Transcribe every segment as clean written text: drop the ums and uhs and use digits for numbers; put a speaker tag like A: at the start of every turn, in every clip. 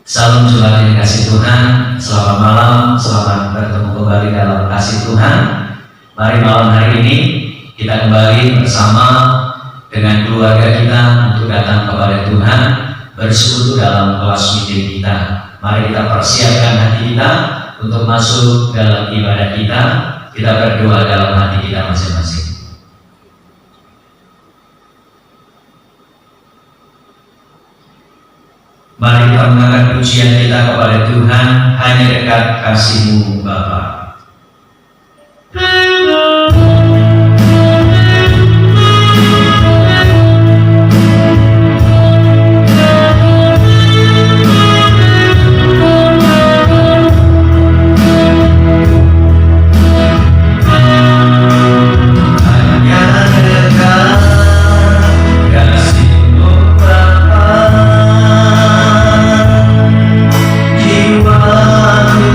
A: Salam jemaat yang kasih Tuhan, selamat malam, selamat bertemu kembali dalam kasih Tuhan. Mari malam hari ini kita kembali bersama dengan keluarga kita untuk datang kepada Tuhan, bersekutu dalam kelas meeting kita. Mari kita persiapkan hati kita untuk masuk dalam ibadah kita. Kita berdoa dalam hati kita masing-masing. Mari kita mengangkat pujian kita kepada Tuhan, hanya dekat kasih-Mu Bapa.
B: Jiwaku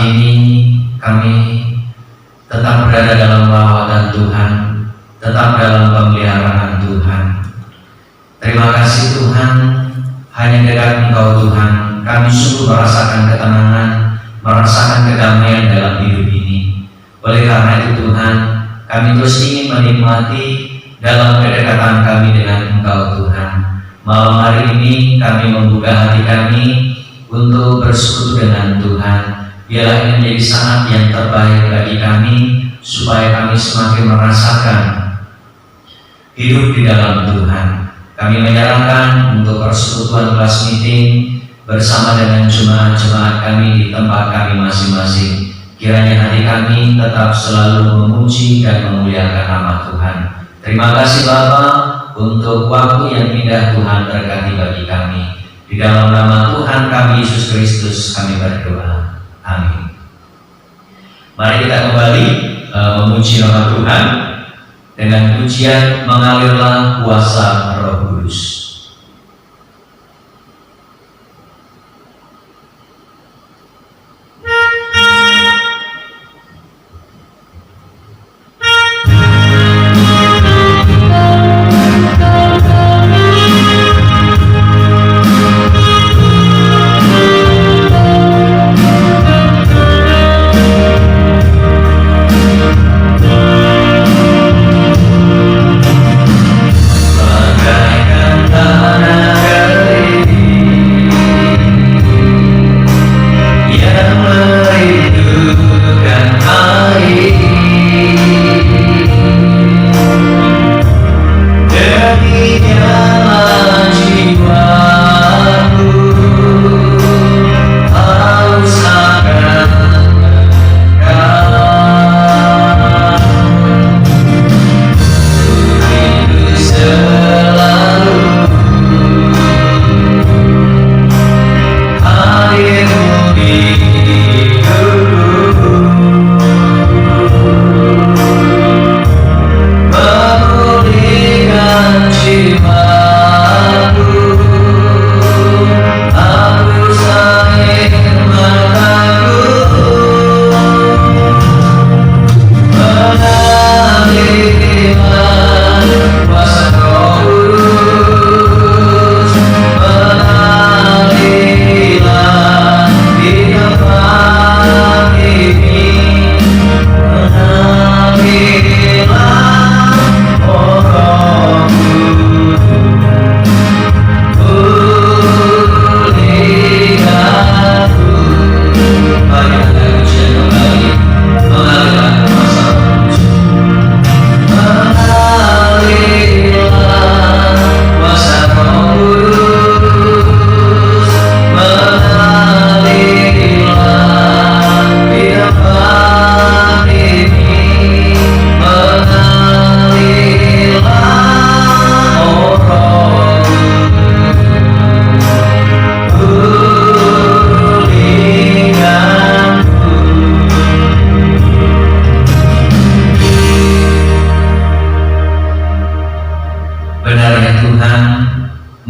A: saat ini kami tetap berada dalam lawatan Tuhan, tetap dalam pemeliharaan Tuhan. Terima kasih Tuhan, hanya dekat Engkau Tuhan, kami sungguh merasakan ketenangan, merasakan kedamaian dalam hidup ini. Oleh karena itu Tuhan, kami terus ingin menikmati dalam kedekatan kami dengan Engkau Tuhan. Malam hari ini kami membuka hati kami untuk bersekutu dengan Tuhan. Biarlah ini menjadi saat yang terbaik bagi kami, supaya kami semakin merasakan hidup di dalam Tuhan. Kami menyarankan untuk persekutuan kelas meeting bersama dengan jemaat-jemaat kami di tempat kami masing-masing. Kiranya hati kami tetap selalu memuji dan memuliakan nama Tuhan. Terima kasih Bapa untuk waktu yang indah Tuhan berkati bagi kami. Di dalam nama Tuhan kami Yesus Kristus kami berdoa. Amin. Mari kita kembali memuji nama Tuhan dengan pujian Mengalirlah Kuasa Roh Kudus.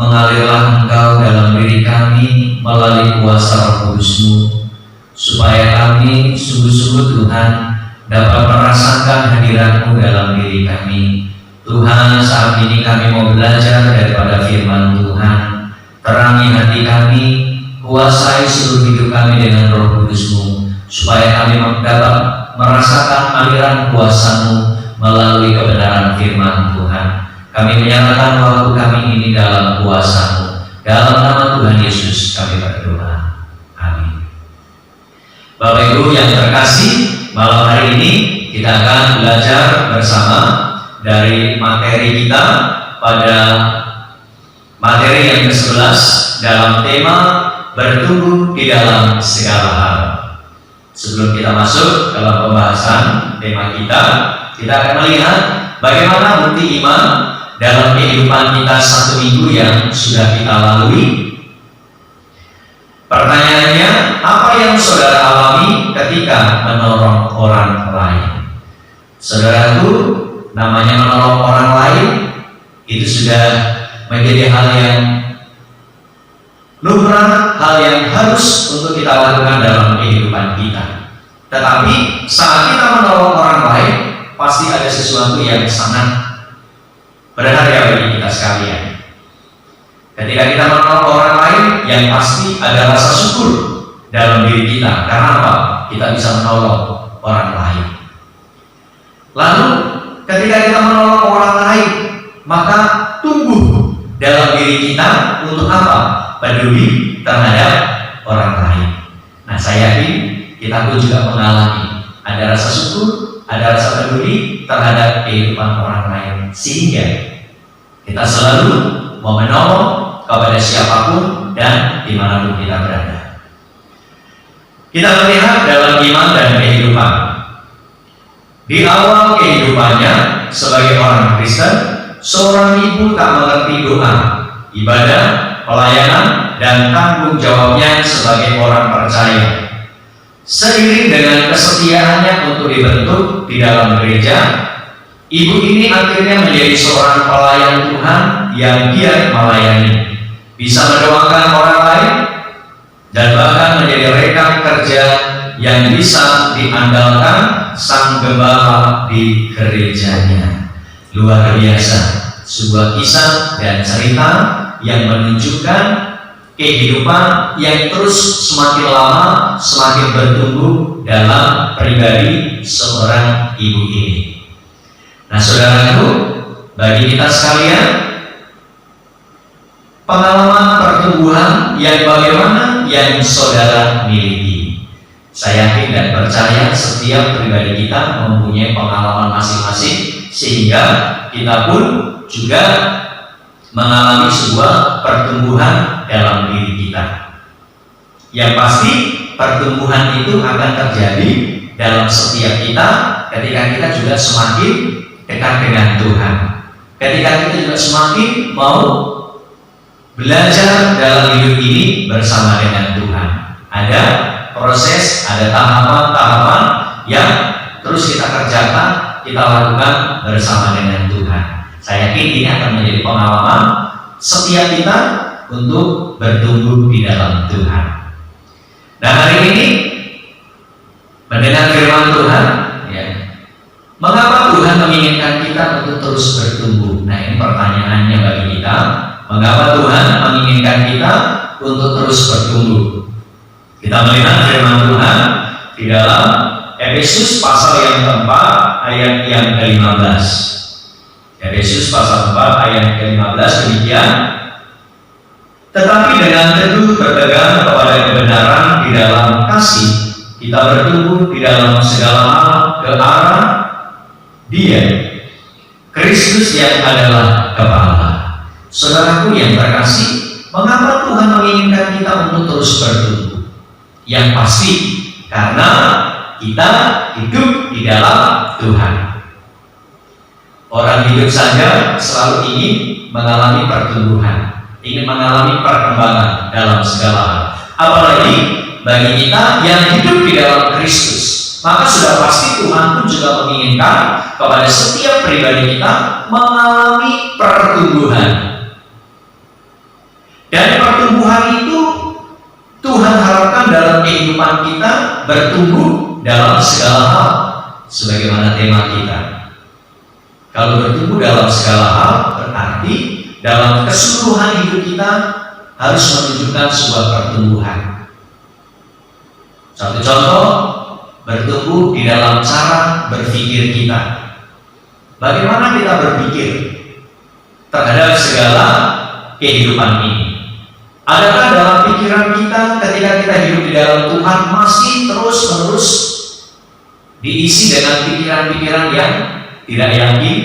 B: mengalirlah Engkau dalam diri kami melalui kuasa Roh Kudus-Mu, supaya kami sungguh-sungguh Tuhan dapat merasakan hadirat-Mu dalam diri kami. Tuhan, saat ini kami mau belajar daripada firman Tuhan. Terangi hati kami, kuasai seluruh hidup kami dengan Roh Kudus-Mu, supaya kami dapat merasakan aliran kuasa-Mu melalui kebenaran firman Tuhan. Kami menyatakan waktu kami ini dalam kuasa-Mu. Dalam nama Tuhan Yesus kami berdoa. Amin. Bapak Ibu yang terkasih, malam hari ini kita akan belajar bersama dari materi kita pada materi yang ke-11 dalam tema bertumbuh di dalam segala hal. Sebelum kita masuk dalam pembahasan tema kita akan melihat bagaimana bukti iman dalam kehidupan kita satu minggu yang sudah kita lalui. Pertanyaannya, apa yang saudara alami ketika menolong orang lain? Saudaraku, namanya menolong orang lain itu sudah menjadi hal yang lumrah, hal yang harus untuk kita lakukan dalam kehidupan kita.
A: Tetapi saat kita menolong orang lain, pasti ada sesuatu yang sangat berharga bagi kita sekalian. Ketika kita menolong orang lain, yang pasti ada rasa syukur dalam diri kita. Karena apa? Kita bisa menolong orang lain. Lalu ketika kita menolong orang lain, maka tumbuh dalam diri kita untuk apa? Peduli terhadap orang lain. Nah, saya yakin kita pun juga mengalami ada rasa syukur, ada rasa peduli terhadap kehidupan orang lain, sehingga kita selalu mau menolong kepada siapapun dan dimanapun kita berada. Kita melihat dalam iman dan kehidupan. Di awal kehidupannya sebagai orang Kristen, seorang ibu tak mengerti doa, ibadah, pelayanan, dan tanggung jawabnya sebagai orang percaya. Seiring dengan kesetiaannya untuk dibentuk di dalam gereja, ibu ini akhirnya menjadi seorang pelayan Tuhan yang giat melayani, bisa mendoakan orang lain, dan bahkan menjadi rekan kerja yang bisa diandalkan sang gembala di gerejanya. Luar biasa, sebuah kisah dan cerita yang menunjukkan kehidupan yang terus semakin lama semakin bertumbuh dalam pribadi seorang ibu ini. Nah, saudaraku, bagi kita sekalian, pengalaman pertumbuhan yang bagaimana yang saudara miliki. Saya yakin dan percaya setiap pribadi kita mempunyai pengalaman masing-masing, sehingga kita pun juga mengalami sebuah pertumbuhan dalam diri kita. Yang pasti pertumbuhan itu akan terjadi dalam setiap kita ketika kita juga semakin dekat dengan Tuhan, ketika kita juga semakin mau belajar dalam hidup ini bersama dengan Tuhan. Ada proses, ada tahapan-tahapan yang terus kita kerjakan, kita lakukan bersama dengan Tuhan. Saya yakin ini akan menjadi pengalaman setiap kita untuk bertumbuh di dalam Tuhan. Nah, hari ini mendengar firman Tuhan, ya, mengapa Tuhan menginginkan kita untuk terus bertumbuh? Nah, ini pertanyaannya bagi kita. Mengapa Tuhan menginginkan kita untuk terus bertumbuh? Kita melihat firman Tuhan di dalam Efesus pasal yang keempat ayat yang ke-15. Efesus pasal 4 ayat ke-15 demikian. Tetapi dengan teguh berpegang kepada kebenaran di dalam kasih, kita bertumbuh di dalam segala hal ke arah Dia, Kristus yang adalah kepala. Saudaraku yang terkasih, mengapa Tuhan menginginkan kita untuk terus bertumbuh? Yang pasti karena kita hidup di dalam Tuhan. Orang hidup saja selalu ingin mengalami pertumbuhan, ingin mengalami perkembangan dalam segala hal. Apalagi bagi kita yang hidup di dalam Kristus, maka sudah pasti Tuhan pun juga menginginkan kepada setiap pribadi kita mengalami pertumbuhan. Dan pertumbuhan itu Tuhan harapkan dalam kehidupan kita bertumbuh dalam segala hal, sebagaimana tema kita. Kalau bertumbuh dalam segala hal berarti dalam keseluruhan hidup kita harus menunjukkan sebuah pertumbuhan. Satu contoh, bertumbuh di dalam cara berpikir kita. Bagaimana kita berpikir terhadap segala kehidupan ini? Adakah dalam pikiran kita ketika kita hidup di dalam Tuhan masih terus-menerus diisi dengan pikiran-pikiran yang tidak yakin,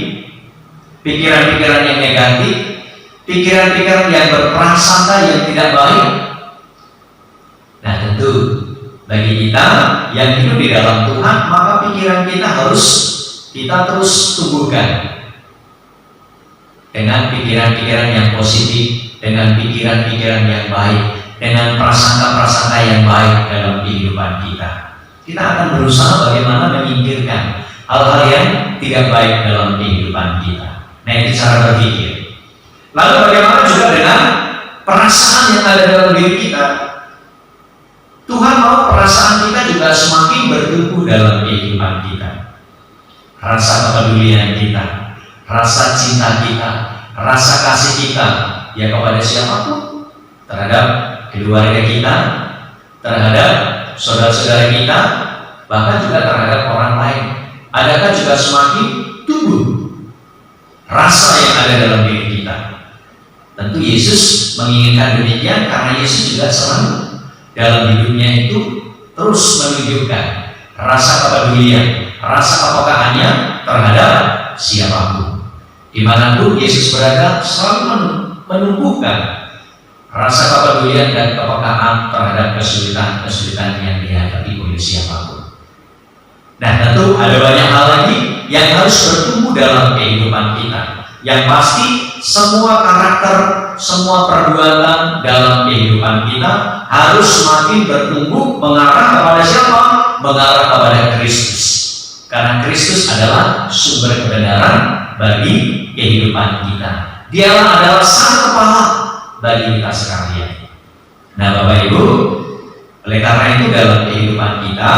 A: pikiran-pikiran yang negatif, pikiran-pikiran yang berprasangka yang tidak baik? Nah, tentu bagi kita yang hidup di dalam Tuhan, maka pikiran kita harus kita terus tumbuhkan dengan pikiran-pikiran yang positif, dengan pikiran-pikiran yang baik, dengan prasangka-prasangka yang baik dalam kehidupan kita. Kita akan berusaha bagaimana menyingkirkan hal-hal yang tidak baik dalam kehidupan kita. Nah, itu cara berpikir. Lalu bagaimana juga dengan perasaan yang ada dalam diri kita? Tuhan Tuhan mau perasaan kita juga semakin bertumbuh dalam kehidupan kita. Rasa kepedulian kita, rasa cinta kita, rasa kasih kita, ya kepada siapapun, terhadap keluarga kita, terhadap saudara-saudara kita, bahkan juga terhadap orang lain. Adakah juga semakin tumbuh rasa yang ada dalam diri kita? Tentu Yesus menginginkan demikian, karena Yesus juga selalu dalam hidupnya itu terus menunjukkan rasa kepedulian, rasa kepekaannya terhadap siapapun. Dimanapun Yesus berada, selalu menumbuhkan rasa kepedulian dan kepekaan terhadap kesulitan-kesulitan yang dihadapi oleh siapapun. Nah, tentu ada banyak hal lagi yang harus bertumbuh dalam kehidupan kita. Yang pasti, semua karakter, semua perbuatan dalam kehidupan kita harus semakin bertumbuh mengarah kepada siapa? Mengarah kepada Kristus. Karena Kristus adalah sumber kebenaran bagi kehidupan kita. Dialah adalah sang kepala bagi kita sekalian. Nah, Bapak Ibu, oleh karena itu dalam kehidupan kita,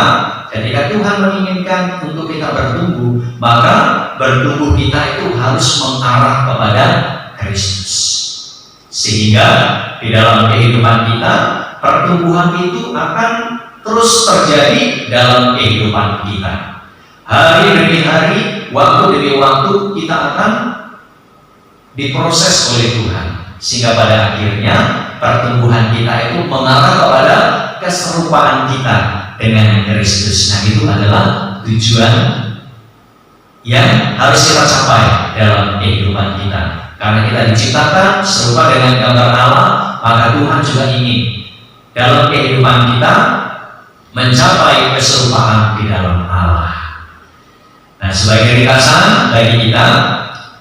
A: ketika Tuhan menginginkan untuk kita bertumbuh, maka bertumbuh kita itu harus mengarah kepada Kristus. Sehingga di dalam kehidupan kita, pertumbuhan itu akan terus terjadi dalam kehidupan kita. Hari demi hari, waktu demi waktu, kita akan diproses oleh Tuhan, sehingga pada akhirnya pertumbuhan kita itu mengarah kepada keserupaan kita dengan Kristus. Nah, itu adalah tujuan yang harus kita capai dalam kehidupan kita. Karena kita diciptakan serupa dengan gambar Allah, maka Tuhan juga ingin dalam kehidupan kita mencapai keserupaan di dalam Allah. Nah, sebagai ringkasan bagi kita,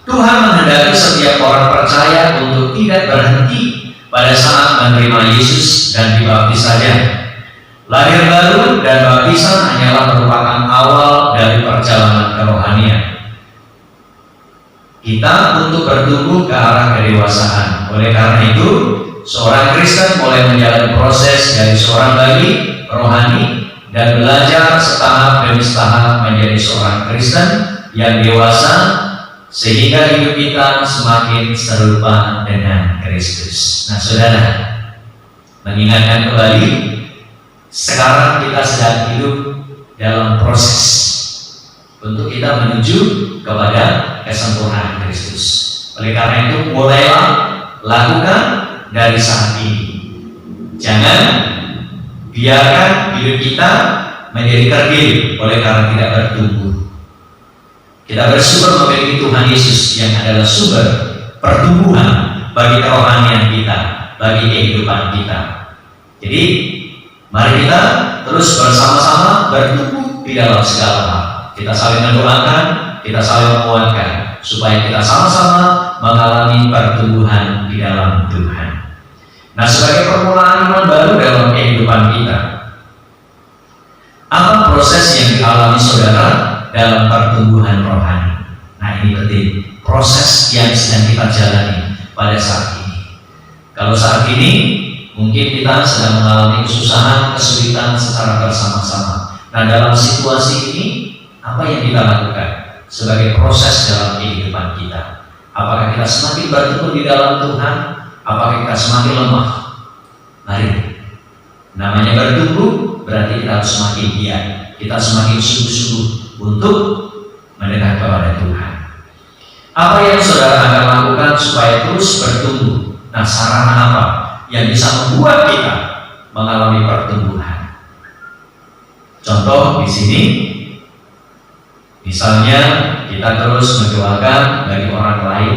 A: Tuhan menghendaki setiap orang percaya untuk tidak berhenti pada saat menerima Yesus dan dibaptis saja. Lahir baru dan baptisan hanyalah merupakan awal dari perjalanan kerohanian kita untuk bertumbuh ke arah kedewasaan. Oleh karena itu, seorang Kristen mulai menjalani proses dari seorang bayi rohani dan belajar setahap demi setahap menjadi seorang Kristen yang dewasa, sehingga hidup kita semakin serupa dengan Kristus. Nah, saudara, mengingatkan kembali, sekarang kita sedang hidup dalam proses untuk kita menuju kepada kesempurnaan Kristus. Oleh karena itu, mulailah lakukan dari saat ini. Jangan biarkan hidup kita menjadi kerdil oleh karena tidak bertumbuh. Kita bersyukur memiliki Tuhan Yesus yang adalah sumber pertumbuhan bagi kerohanian kita, bagi kehidupan kita. Jadi, mari kita terus bersama-sama bertumbuh di dalam segala hal. Kita saling mendoakan, kita saling menguatkan, supaya kita sama-sama mengalami pertumbuhan di dalam Tuhan. Nah, sebagai permulaan iman baru dalam kehidupan kita, apa proses yang dialami saudara dalam pertumbuhan rohani? Nah, ini penting, proses yang sedang kita jalani pada saat ini. Kalau saat ini mungkin kita sedang mengalami kesusahan, kesulitan secara bersama-sama. Nah, dalam situasi ini, apa yang kita lakukan sebagai proses dalam kehidupan kita? Apakah kita semakin bertumbuh di dalam Tuhan? Apakah kita semakin lemah? Mari, namanya bertumbuh berarti kita harus semakin giat, kita semakin sungguh-sungguh untuk mendekat kepada Tuhan. Apa yang saudara akan lakukan supaya terus bertumbuh? Nah, sarana apa yang bisa membuat kita mengalami pertumbuhan? Contoh di sini, misalnya kita terus mendoakan bagi orang lain,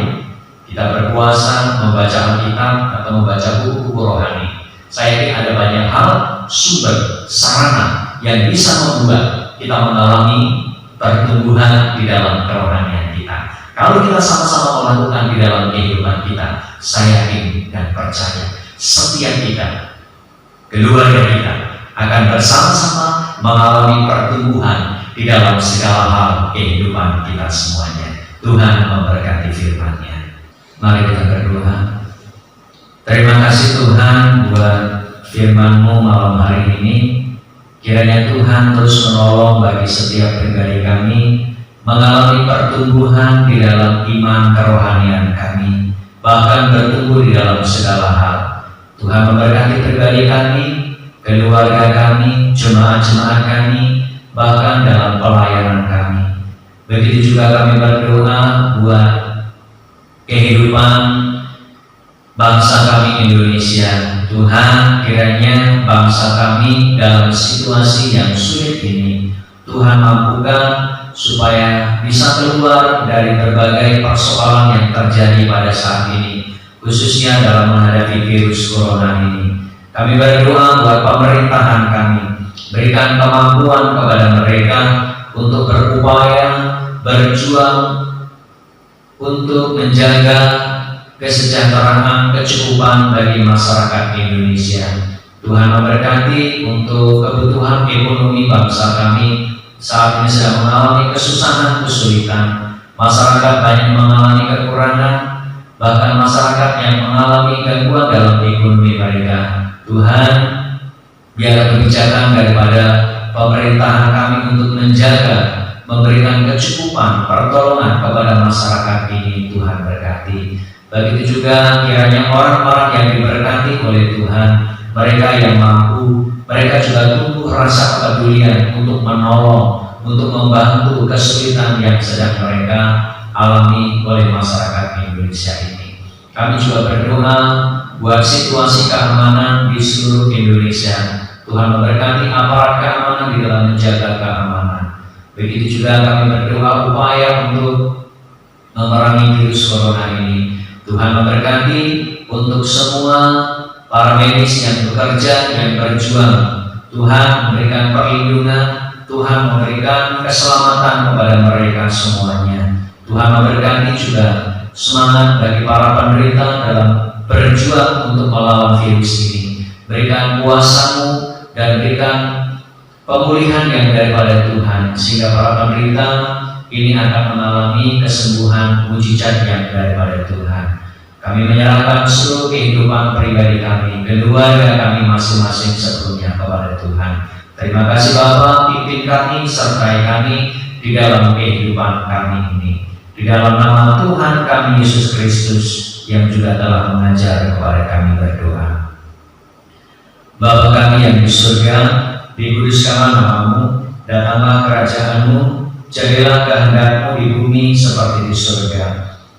A: kita berpuasa, membaca Alkitab atau membaca buku-buku rohani. Saya yakin ada banyak hal, sumber, sarana yang bisa membuat kita mengalami pertumbuhan di dalam kerohanian kita. Kalau kita sama-sama melakukan di dalam kehidupan kita, saya yakin dan percaya setiap kita, keluarga kita akan bersama-sama mengalami pertumbuhan di dalam segala hal kehidupan kita semuanya. Tuhan memberkati firman-Nya. Mari kita berdoa. Terima kasih Tuhan buat firman-Mu malam hari ini. Kiranya Tuhan terus menolong bagi setiap pribadi kami mengalami pertumbuhan di dalam iman kerohanian kami, bahkan bertumbuh di dalam segala hal. Tuhan memberkati pribadi kami, keluarga kami, jemaat-jemaat kami, bahkan dalam pelayanan kami. Begitu juga kami berdoa buat kehidupan bangsa kami Indonesia. Tuhan, kiranya bangsa kami dalam situasi yang sulit ini, Tuhan mampukan supaya bisa keluar dari berbagai persoalan yang terjadi pada saat ini, khususnya dalam menghadapi virus corona ini. Kami berdoa buat pemerintahan kami, berikan kemampuan kepada mereka untuk berupaya berjuang untuk menjaga kesejahteraan, kecukupan bagi masyarakat Indonesia. Tuhan memberkati untuk kebutuhan ekonomi bangsa kami saat ini sedang mengalami kesusahan, kesulitan. Masyarakat banyak mengalami kekurangan, bahkan masyarakat yang mengalami gangguan dalam ekonomi mereka. Tuhan, biar kebijakan daripada pemerintahan kami untuk menjaga, memberikan kecukupan, pertolongan kepada masyarakat ini, Tuhan berkati. Begitu juga kiranya orang-orang yang diberkati oleh Tuhan, mereka yang mampu, mereka juga tumbuh rasa kepedulian untuk menolong, untuk membantu kesulitan yang sedang mereka alami oleh masyarakat Indonesia ini. Kami juga berdoa buat situasi keamanan di seluruh Indonesia. Tuhan memberkati aparat keamanan di dalam menjaga keamanan. Begitu juga kami berdoa upaya untuk memerangi virus corona ini. Tuhan memberkati untuk semua para medis yang bekerja, yang berjuang. Tuhan memberikan perlindungan, Tuhan memberikan keselamatan kepada mereka semuanya. Tuhan memberkati juga semangat bagi para penderita dalam berjuang untuk melawan virus ini. Berikan kuasa-Mu dan berikan pemulihan yang daripada Tuhan, sehingga para penderita ini akan mengalami kesembuhan mujizat yang daripada Tuhan. Kami menyerahkan seluruh kehidupan pribadi kami, keluarga kami masing-masing sebelumnya kepada Tuhan. Terima kasih Bapa, pimpin kami, sertai kami di dalam kehidupan kami ini. Di dalam nama Tuhan kami Yesus Kristus yang juga telah mengajar kepada kami berdoa. Bapa kami yang di surga, dikuduskanlah nama-Mu, datanglah kerajaan-Mu, jadilah kehendak-Mu di bumi seperti di surga.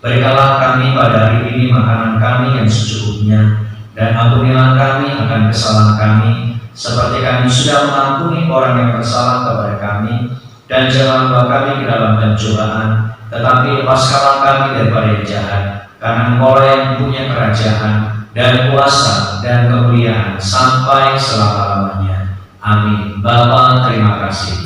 A: Berikanlah kami pada hari ini makanan kami yang secukupnya, dan ampunilah kami akan kesalahan kami, seperti kami sudah mengampuni orang yang bersalah kepada kami. Dan jangan bawa kami ke dalam pencobaan, tetapi lepaskanlah kami daripada yang jahat, karena Engkau yang punya kerajaan dan kuasa dan kemuliaan sampai selama-lamanya. Amin. Bapa, terima kasih.